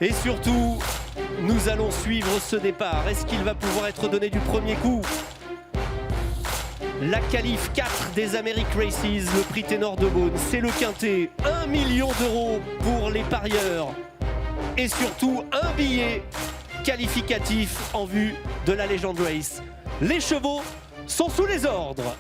Et surtout, nous allons suivre ce départ. Est-ce qu'il va pouvoir être donné du premier coup? La qualif 4 des American Races, le prix Ténor de Beaune, c'est le quintet. 1 million d'euros pour les parieurs. Et surtout, un billet qualificatif en vue de la Legend Race. Les chevaux sont sous les ordres.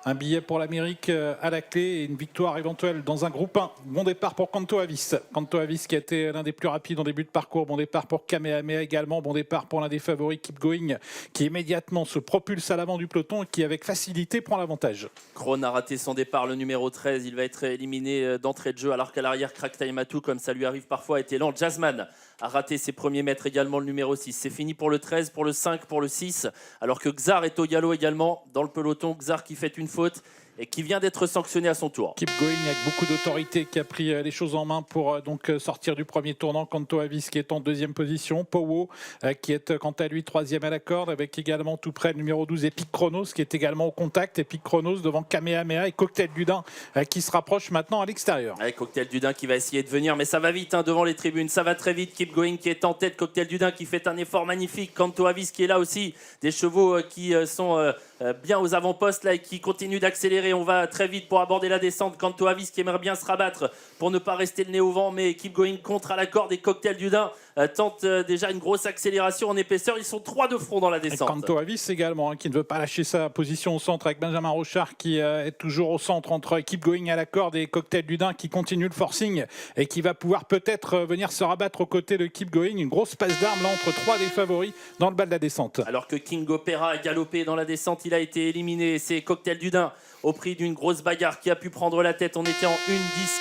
Un billet pour l'Amérique à la clé et une victoire éventuelle dans un groupe 1. Bon départ pour Canto Avis. Canto Avis qui a été l'un des plus rapides en début de parcours. Bon départ pour Kamehameha également. Bon départ pour l'un des favoris Keep Going qui immédiatement se propulse à l'avant du peloton et qui avec facilité prend l'avantage. Krohn a raté son départ, le numéro 13. Il va être éliminé d'entrée de jeu alors qu'à l'arrière, Crack Time Atou, comme ça lui arrive parfois, était lent. Jazzman a raté ses premiers mètres également, le numéro 6. C'est fini pour le 13, pour le 5, pour le 6. Alors que Xar est au galop également dans le peloton. Xar qui fait une faute et qui vient d'être sanctionné à son tour. Keep Going avec beaucoup d'autorité qui a pris les choses en main pour donc sortir du premier tournant. Canto Avis qui est en deuxième position. Powo qui est quant à lui troisième à la corde avec également tout près le numéro 12 Epic Chronos qui est également au contact. Epic Chronos devant Kamehameha et Cocktail du Dain qui se rapproche maintenant à l'extérieur. Avec Cocktail du Dain qui va essayer de venir, mais ça va vite devant les tribunes, ça va très vite. Keep Going qui est en tête, Cocktail du Dain qui fait un effort magnifique. Canto Avis qui est là aussi, des chevaux qui sont bien aux avant-postes là et qui continuent d'accélérer. On va très vite pour aborder la descente. Canto Avis qui aimerait bien se rabattre pour ne pas rester le nez au vent, mais Keep Going contre à la corde et Cocktail du Dain tente déjà une grosse accélération en épaisseur. Ils sont 3 de front dans la descente. Canto Avis également qui ne veut pas lâcher sa position au centre avec Benjamin Rochard qui est toujours au centre entre Keep Going à la corde et Cocktail du Dain qui continue le forcing et qui va pouvoir peut-être venir se rabattre aux côtés de Keep Going. Une grosse passe d'armes là entre 3 des favoris dans le bas de la descente. Alors que King Opera a galopé dans la descente, il a été éliminé. C'est Cocktail du Dain au prix d'une grosse bagarre qui a pu prendre la tête. On était en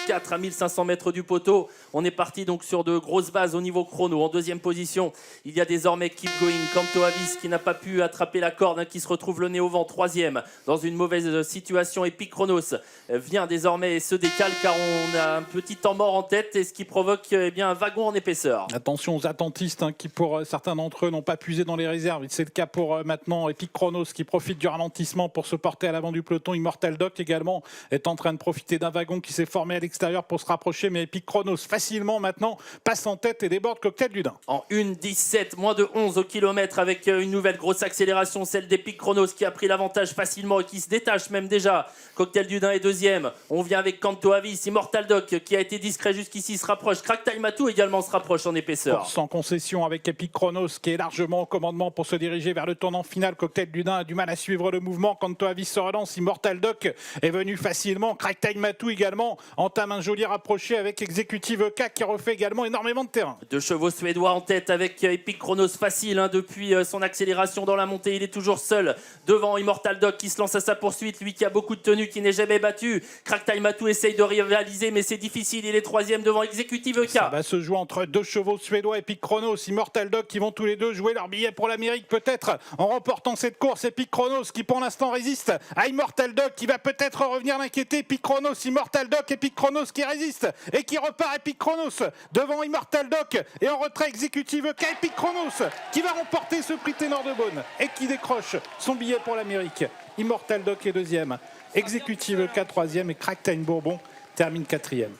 1-10-4 à 1500 mètres du poteau. On est parti donc sur de grosses bases au niveau chrono. En deuxième position, il y a désormais Keep Going, Canto Avis qui n'a pas pu attraper la corde, qui se retrouve le nez au vent. Troisième, dans une mauvaise situation. Epic Chronos vient désormais et se décale car on a un petit temps mort en tête et ce qui provoque bien un wagon en épaisseur. Attention aux attentistes qui pour certains d'entre eux n'ont pas puisé dans les réserves. C'est le cas pour maintenant Epic Chronos qui profite du ralentissement pour se porter à l'avant du peloton. Immortal Doc également est en train de profiter d'un wagon qui s'est formé à l'extérieur pour se rapprocher, mais Epic Chronos facilement maintenant passe en tête et déborde Cocktail du Dain. En 1-17, moins de 11 au kilomètre avec une nouvelle grosse accélération, celle d'Epic Chronos qui a pris l'avantage facilement et qui se détache même déjà. Cocktail du Dain est deuxième. On vient avec Canto Avis, Immortal Doc qui a été discret jusqu'ici se rapproche. Crack Time Atou également se rapproche en épaisseur. Sans concession avec Epic Chronos qui est largement au commandement pour se diriger vers le tournant final. Cocktail du Dain a du mal à suivre le mouvement. Canto Avis se relance. Immortal Doc est venu facilement. Crack Time Atou également entame un joli rapproché avec Executive K qui refait également énormément de terrain. Deux chevaux suédois en tête avec Epic Chronos facile depuis son accélération dans la montée. Il est toujours seul devant Immortal Doc qui se lance à sa poursuite. Lui qui a beaucoup de tenue, qui n'est jamais battu. Crack Time Atou essaye de rivaliser mais c'est difficile. Il est troisième devant Executive K. Ça va se jouer entre deux chevaux suédois, Epic Chronos, Immortal Doc qui vont tous les deux jouer leur billet pour l'Amérique peut-être en remportant cette course. Epic Chronos qui pour l'instant résiste à Immortal Doc qui va peut-être revenir l'inquiéter. Epic Chronos, Immortal Doc, Epic Chronos qui résiste et qui repart. Epic Chronos devant Immortal Doc et en retrait Executive K. Epic Chronos qui va remporter ce prix Ténor de Beaune et qui décroche son billet pour l'Amérique. Immortal Doc est deuxième, Executive K troisième et Crack Time Bourbon termine quatrième.